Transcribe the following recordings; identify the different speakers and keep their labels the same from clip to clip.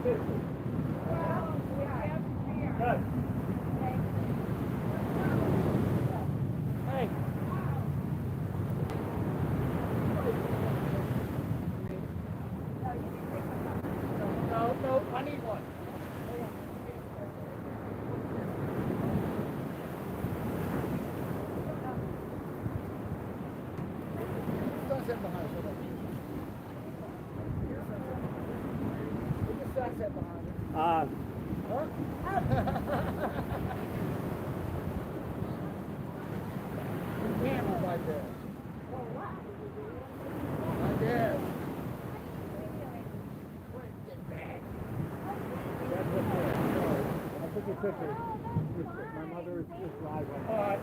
Speaker 1: My mother is live on.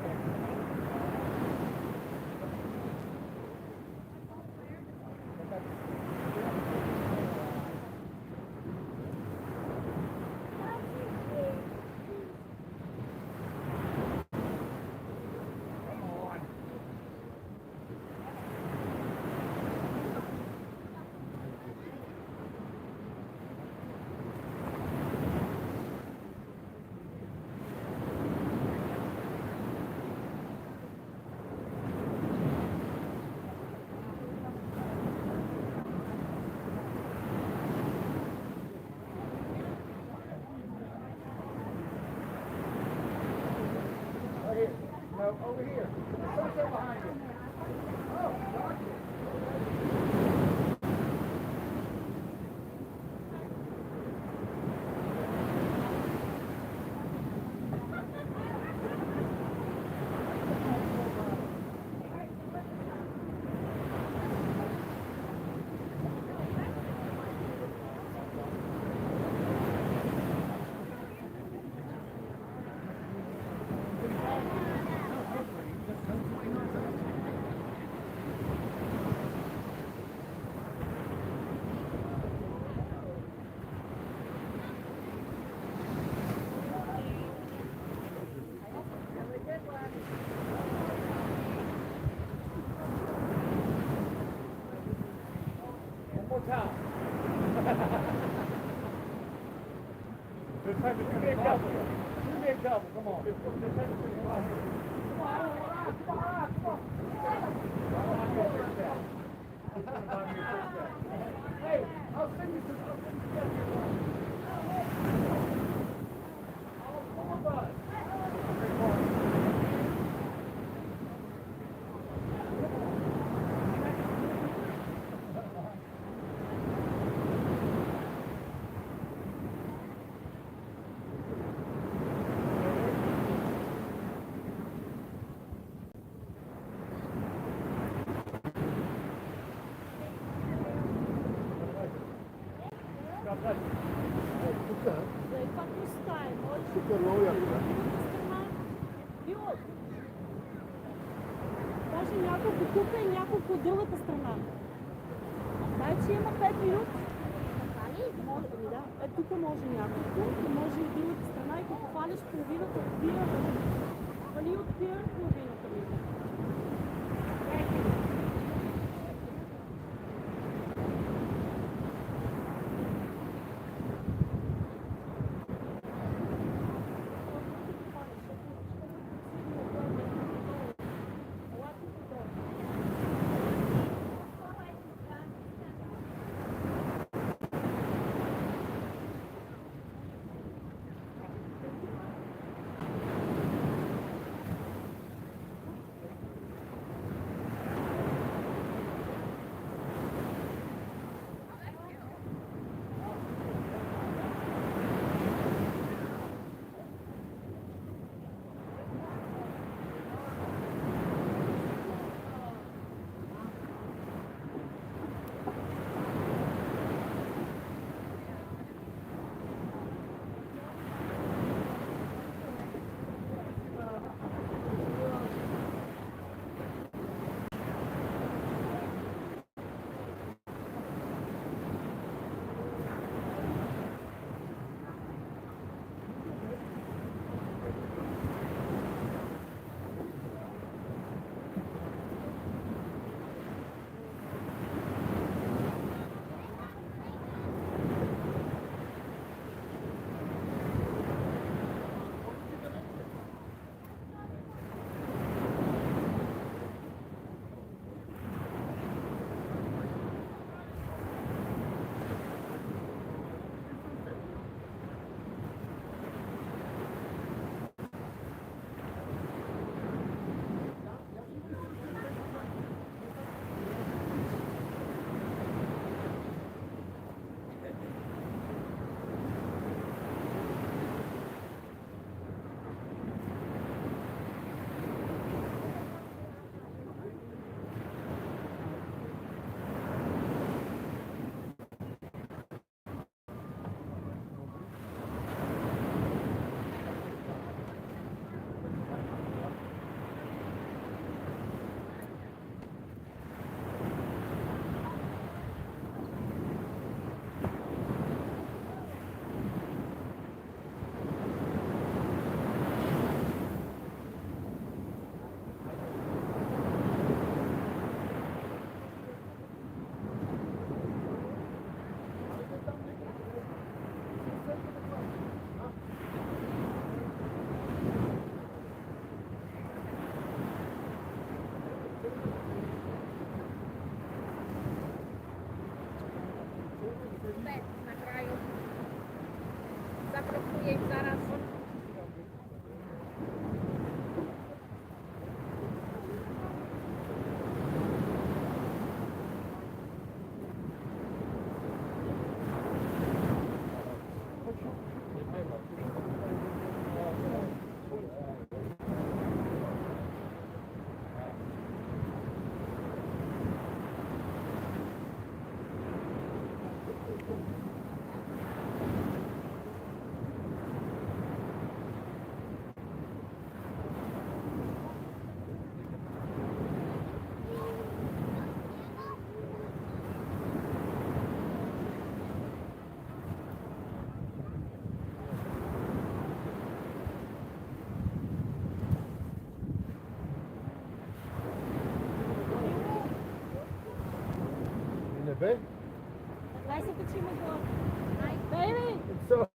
Speaker 1: Over here. Sunset behind you. Oh, gotcha. Come on. Hey, I'll send you some. Супер много яко.
Speaker 2: Даже няколко тук и няколко от другата страна. Значи има 5 минути. Може, да. Тук може няколко, може и от другата страна и като хванеш половината, отбира, нали отбира половината ми.
Speaker 1: bed?
Speaker 2: Дай се качим отгоре. Бейби!
Speaker 1: It's so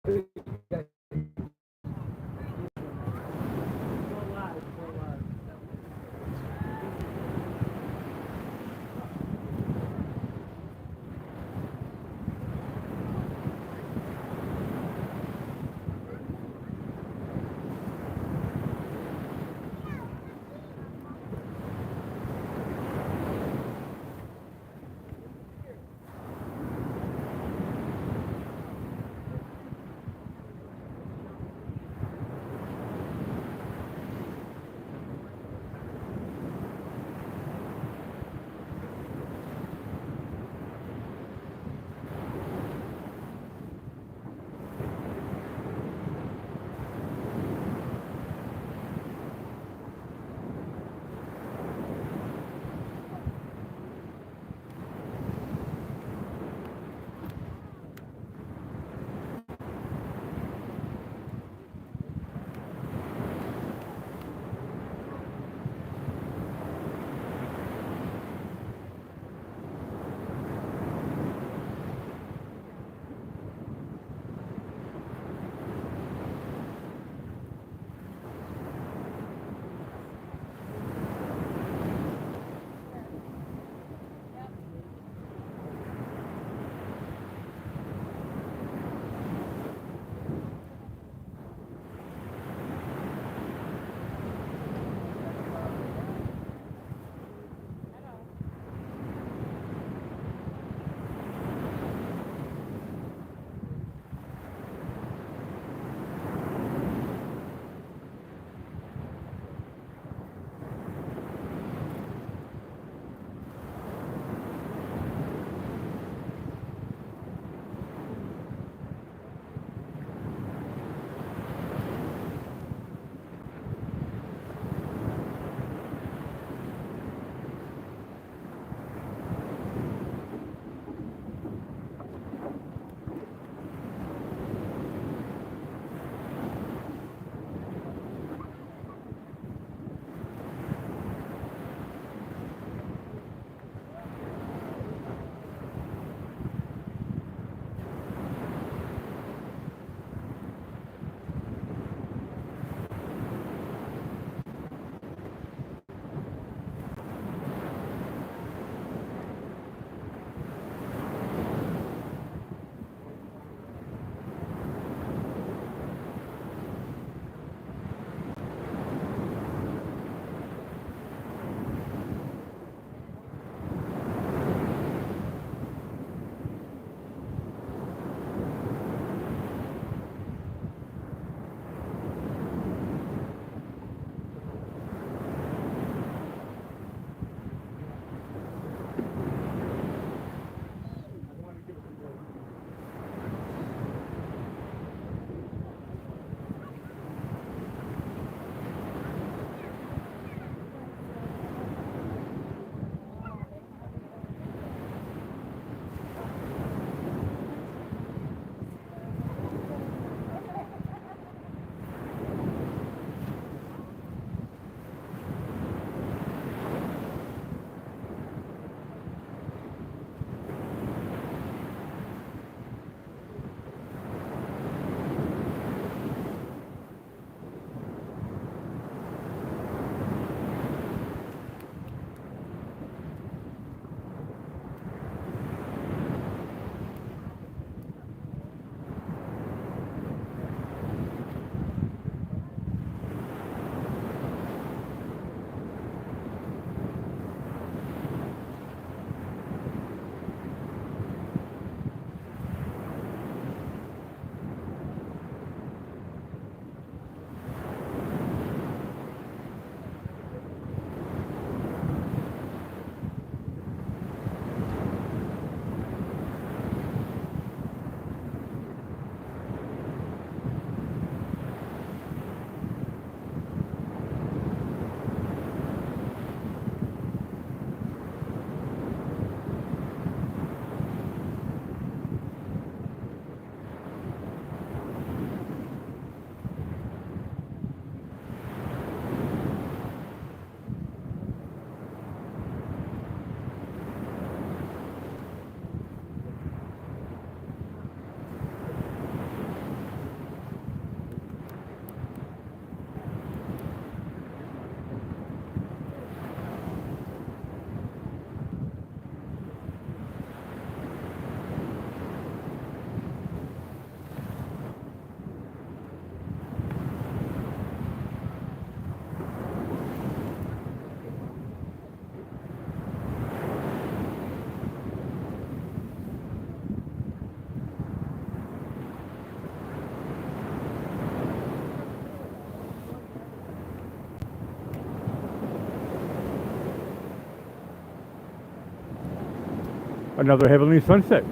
Speaker 3: another heavenly sunset.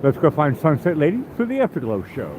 Speaker 3: Let's go find Sunset Lady for the Afterglow Show.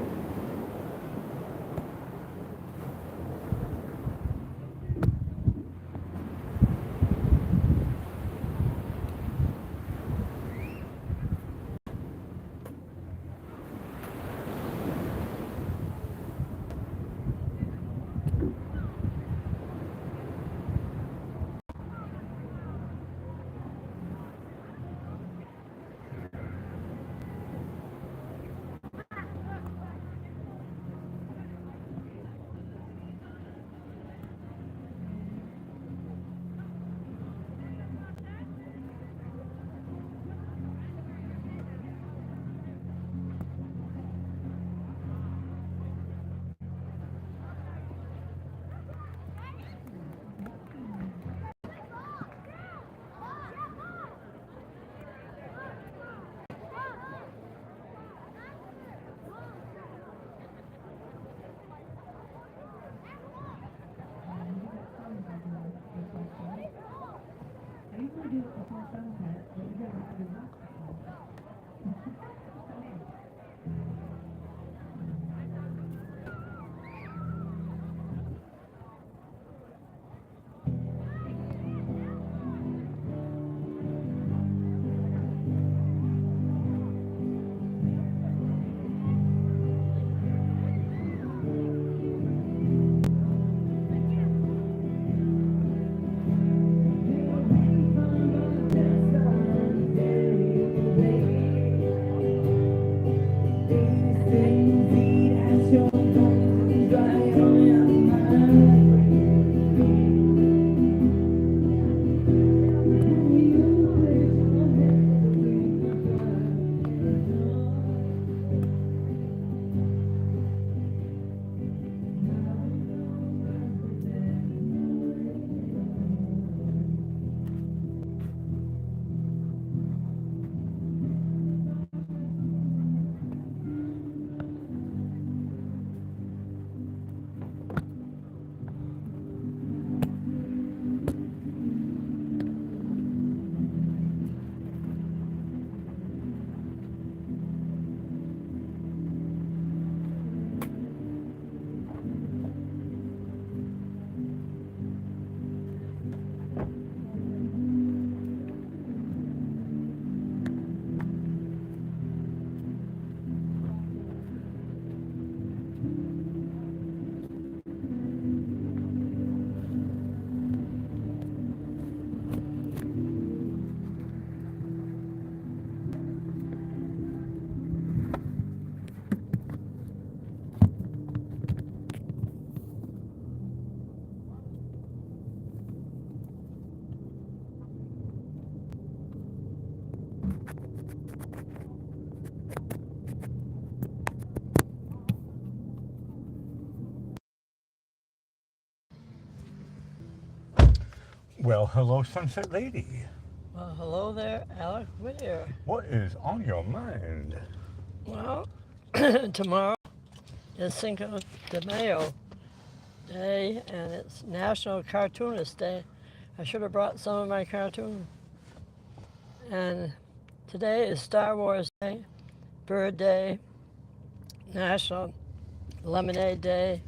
Speaker 3: Well, hello, Sunset Lady.
Speaker 4: Well, hello there, Alec Whittier.
Speaker 3: What is on your mind?
Speaker 4: Well, tomorrow is Cinco de Mayo Day, and it's National Cartoonist Day. I should have brought some of my cartoons. And today is Star Wars Day, Bird Day, National Lemonade Day,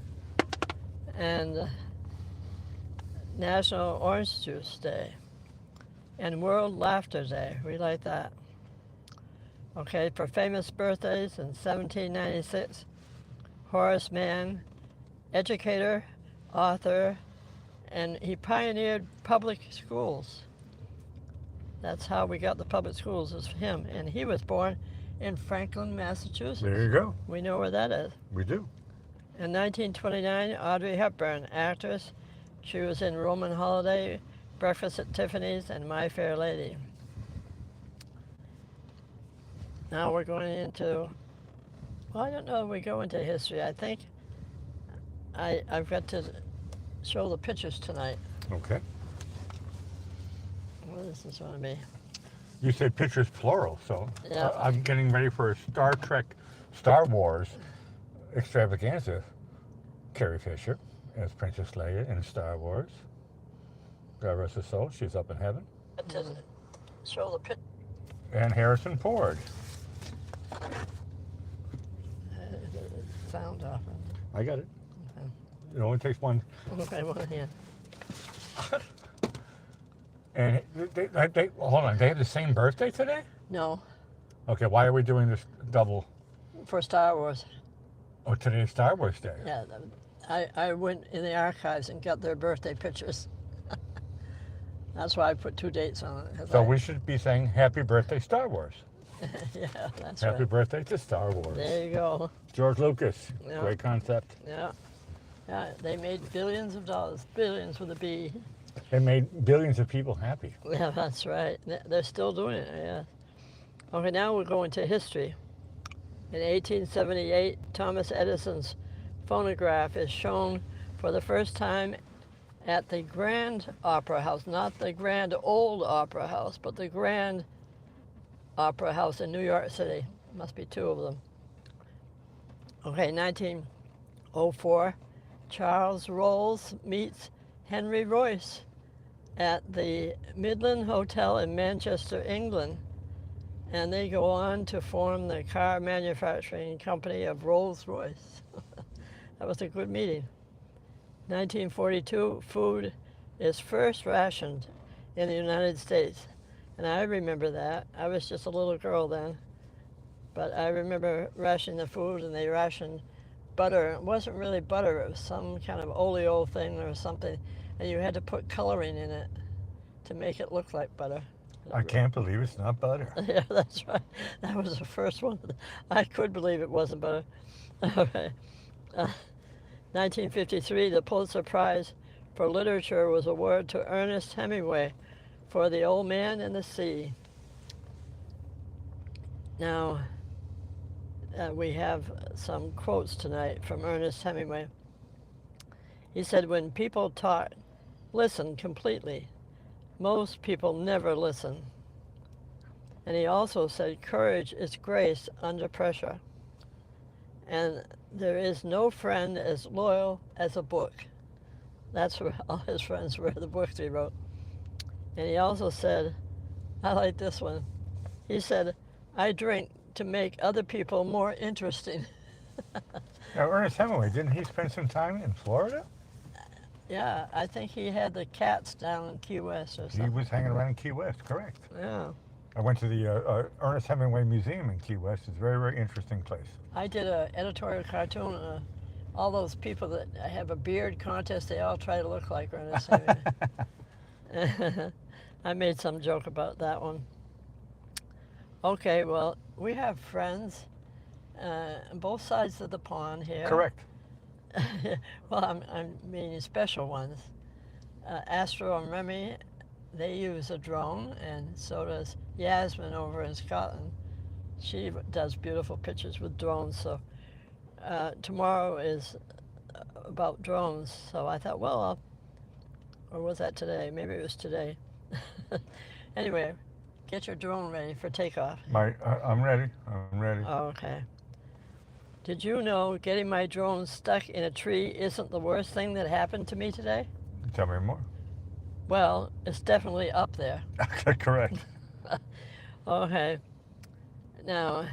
Speaker 4: and National Orange Juice Day, and World Laughter Day. We like that. Okay, for famous birthdays in 1796, Horace Mann, educator, author, and he pioneered public schools. That's how we got the public schools, is him. And he was born in Franklin, Massachusetts.
Speaker 3: There you go.
Speaker 4: We know where that is.
Speaker 3: We do.
Speaker 4: In 1929, Audrey Hepburn, actress. She was in Roman Holiday, Breakfast at Tiffany's, and My Fair Lady. Now we're going into, well, I don't know if we go into history. I think I've got to show the pictures tonight.
Speaker 3: Okay.
Speaker 4: What is this going to be?
Speaker 3: You say pictures plural, so
Speaker 4: Yeah.
Speaker 3: I'm getting ready for a Star Wars extravaganza. Carrie Fisher as Princess Leia in Star Wars. God rest her soul, she's up in heaven.
Speaker 4: show the pit.
Speaker 3: And Harrison Ford.
Speaker 4: Sound off.
Speaker 3: I got it.
Speaker 4: Okay.
Speaker 3: It only takes one.
Speaker 4: Okay, one hand.
Speaker 3: And hold on, they have the same birthday today?
Speaker 4: No,
Speaker 3: Okay, why are we doing this double?
Speaker 4: for Star Wars.
Speaker 3: Oh, today's Star Wars Day.
Speaker 4: Yeah, I went in the archives and got their birthday pictures. That's why I put 2 dates on it. 'cause
Speaker 3: So we should be saying happy birthday, Star Wars.
Speaker 4: yeah, that's
Speaker 3: Happy
Speaker 4: right.
Speaker 3: birthday to Star Wars.
Speaker 4: There you go.
Speaker 3: George Lucas.
Speaker 4: Yeah.
Speaker 3: Great concept.
Speaker 4: Yeah. Yeah, they made billions of dollars. Billions with a B.
Speaker 3: They made billions of people happy.
Speaker 4: Yeah, that's right. They're still doing it, yeah. Okay, now we're going to history. In 1878, Thomas Edison's phonograph is shown for the first time at the Grand Opera House, not the Grand Old Opera House, but the Grand Opera House in New York City. Must be 2 of them. Okay, 1904, Charles Rolls meets Henry Royce at the Midland Hotel in Manchester, England, and they go on to form the car manufacturing company of Rolls-Royce. That was a good meeting. 1942, food is first rationed in the United States, and I remember that. I was just a little girl then, but I remember rationing the food, and they rationed butter. It wasn't really butter, it was some kind of oleo thing or something, and you had to put coloring in it to make it look like butter.
Speaker 3: I can't believe it's not butter.
Speaker 4: Yeah, that's right. That was the first one. I could believe it wasn't butter. Okay. 1953, the Pulitzer Prize for Literature was awarded to Ernest Hemingway for The Old Man and the Sea. Now, we have some quotes tonight from Ernest Hemingway. He said, "When people talk, listen completely. Most people never listen." And he also said, "Courage is grace under pressure. And there is no friend as loyal as a book." That's where all his friends were, the books he wrote. And he also said, I like this one. He said, "I drink to make other people more interesting."
Speaker 3: Now, Ernest Hemingway, didn't he spend some time in Florida?
Speaker 4: Yeah, I think he had the cats down in Key West or
Speaker 3: He
Speaker 4: something.
Speaker 3: was hanging around in Key West, correct.
Speaker 4: Yeah.
Speaker 3: I went to the Ernest Hemingway Museum in Key West. It's a very, very interesting place.
Speaker 4: I did an editorial cartoon. All those people that have a beard contest, they all try to look like Ernest Hemingway. I made some joke about that one. Okay, well, we have friends on both sides of the pond here.
Speaker 3: Correct.
Speaker 4: Well, I'm meaning special ones. Astro and Remy, they use a drone, and so does Yasmin over in Scotland. She does beautiful pictures with drones, so tomorrow is about drones, so I thought, well, or was that today? Maybe it was today. Anyway, get your drone ready for takeoff.
Speaker 3: I'm ready. I'm ready.
Speaker 4: Oh, okay. Did you know getting my drone stuck in a tree isn't the worst thing that happened to me today?
Speaker 3: Tell me more.
Speaker 4: Well, it's definitely up there.
Speaker 3: Okay, correct.
Speaker 4: Okay. Now,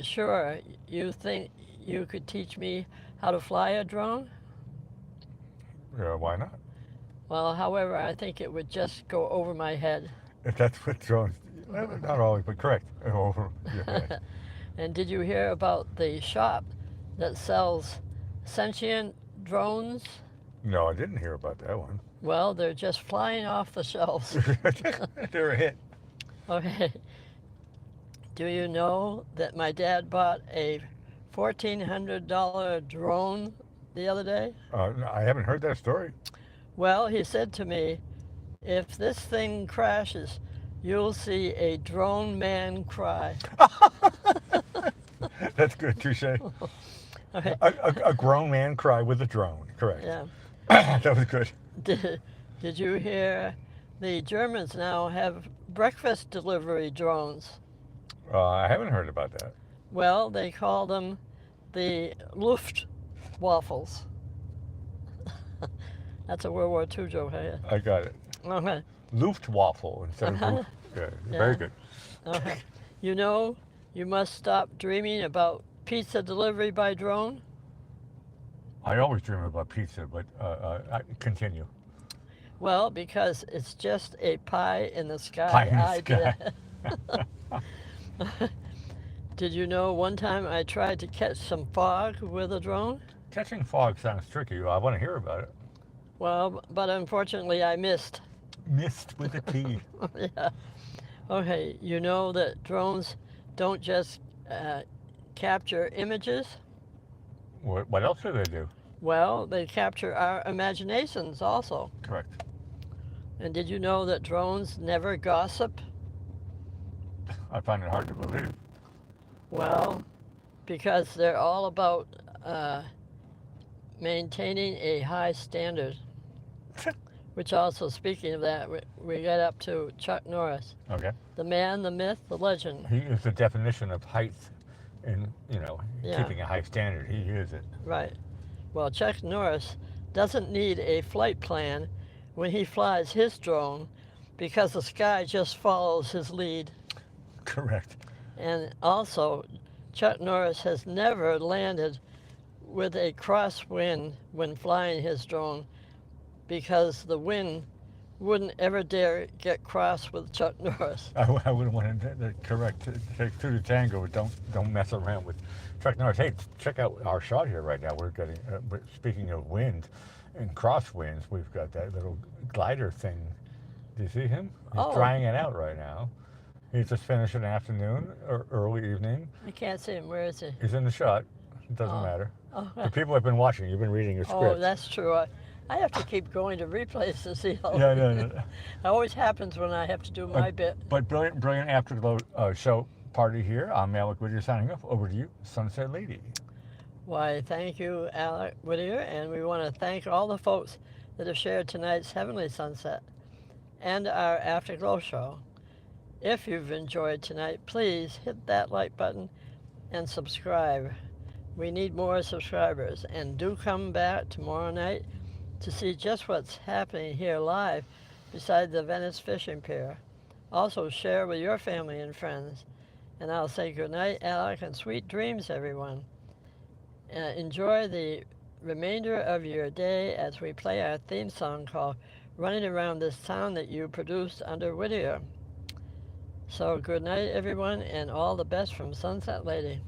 Speaker 4: sure, you think you could teach me how to fly a drone?
Speaker 3: Yeah, why not?
Speaker 4: Well, however, I think it would just go over my head.
Speaker 3: If that's what drones, well, not always, but correct. Over your head.
Speaker 4: And did you hear about the shop that sells sentient drones?
Speaker 3: No, I didn't hear about that one.
Speaker 4: Well, they're just flying off the shelves.
Speaker 3: They're a hit.
Speaker 4: Okay. Do you know that my dad bought a $1,400 drone the other day?
Speaker 3: No, I haven't heard that story.
Speaker 4: Well, he said to me, "If this thing crashes, you'll see a drone man cry."
Speaker 3: That's good, touche.
Speaker 4: Okay.
Speaker 3: A grown man cry with a drone, correct.
Speaker 4: Yeah.
Speaker 3: That was good.
Speaker 4: Did you hear the Germans now have breakfast delivery drones?
Speaker 3: I haven't heard about that.
Speaker 4: Well, they call them the Luftwaffles. That's a World War II joke, huh?
Speaker 3: I got it.
Speaker 4: Okay.
Speaker 3: Luftwaffle instead of Luft. Yeah, very good.
Speaker 4: Okay. You know, you must stop dreaming about pizza delivery by drone.
Speaker 3: I always dream about pizza, but continue.
Speaker 4: Well, because it's just a pie in the sky
Speaker 3: Pie in the
Speaker 4: idea. Did you know one time I tried to catch some fog with a drone?
Speaker 3: Catching fog sounds tricky. I want to hear about it.
Speaker 4: Well, but unfortunately I missed.
Speaker 3: Missed with a T.
Speaker 4: Yeah. Okay, you know that drones don't just capture images?
Speaker 3: What else do they do?
Speaker 4: Well, they capture our imaginations also.
Speaker 3: Correct.
Speaker 4: And did you know that drones never gossip?
Speaker 3: I find it hard to believe.
Speaker 4: Well, because they're all about maintaining a high standard. Which also, speaking of that, we got up to Chuck Norris.
Speaker 3: Okay.
Speaker 4: The man, the myth, the legend.
Speaker 3: He is the definition of height and,
Speaker 4: Yeah.
Speaker 3: keeping a high standard. He is it.
Speaker 4: Right. Well, Chuck Norris doesn't need a flight plan when he flies his drone because the sky just follows his lead.
Speaker 3: Correct.
Speaker 4: And also, Chuck Norris has never landed with a crosswind when flying his drone because the wind wouldn't ever dare get cross with Chuck Norris.
Speaker 3: I wouldn't want to correct. Take two to tango, but don't mess around with Chuck Norris. Hey, check out our shot here right now. We're getting. Speaking of wind and crosswinds, we've got that little glider thing. Do you see him? He's trying it out right now. He just finished an afternoon or early evening.
Speaker 4: I can't see him. Where is he?
Speaker 3: He's in the shot. It doesn't matter.
Speaker 4: Oh,
Speaker 3: The people have been watching. You've been reading your script.
Speaker 4: oh, that's true. I have to keep going to replays to see how.
Speaker 3: Yeah, no.
Speaker 4: It always happens when I have to do my bit.
Speaker 3: But brilliant Afterglow show party here. I'm Alec Whittier signing off. Over to you, Sunset Lady.
Speaker 4: Why, thank you, Alec Whittier, and we want to thank all the folks that have shared tonight's Heavenly Sunset and our Afterglow show. If you've enjoyed tonight, please hit that like button and subscribe. We need more subscribers, and do come back tomorrow night to see just what's happening here live beside the Venice Fishing Pier. Also share with your family and friends. And I'll say good night, Alec, and sweet dreams, everyone. Enjoy the remainder of your day as we play our theme song called Running Around This Town that you produced under Whittier. So good night, everyone, and all the best from Sunset Lady.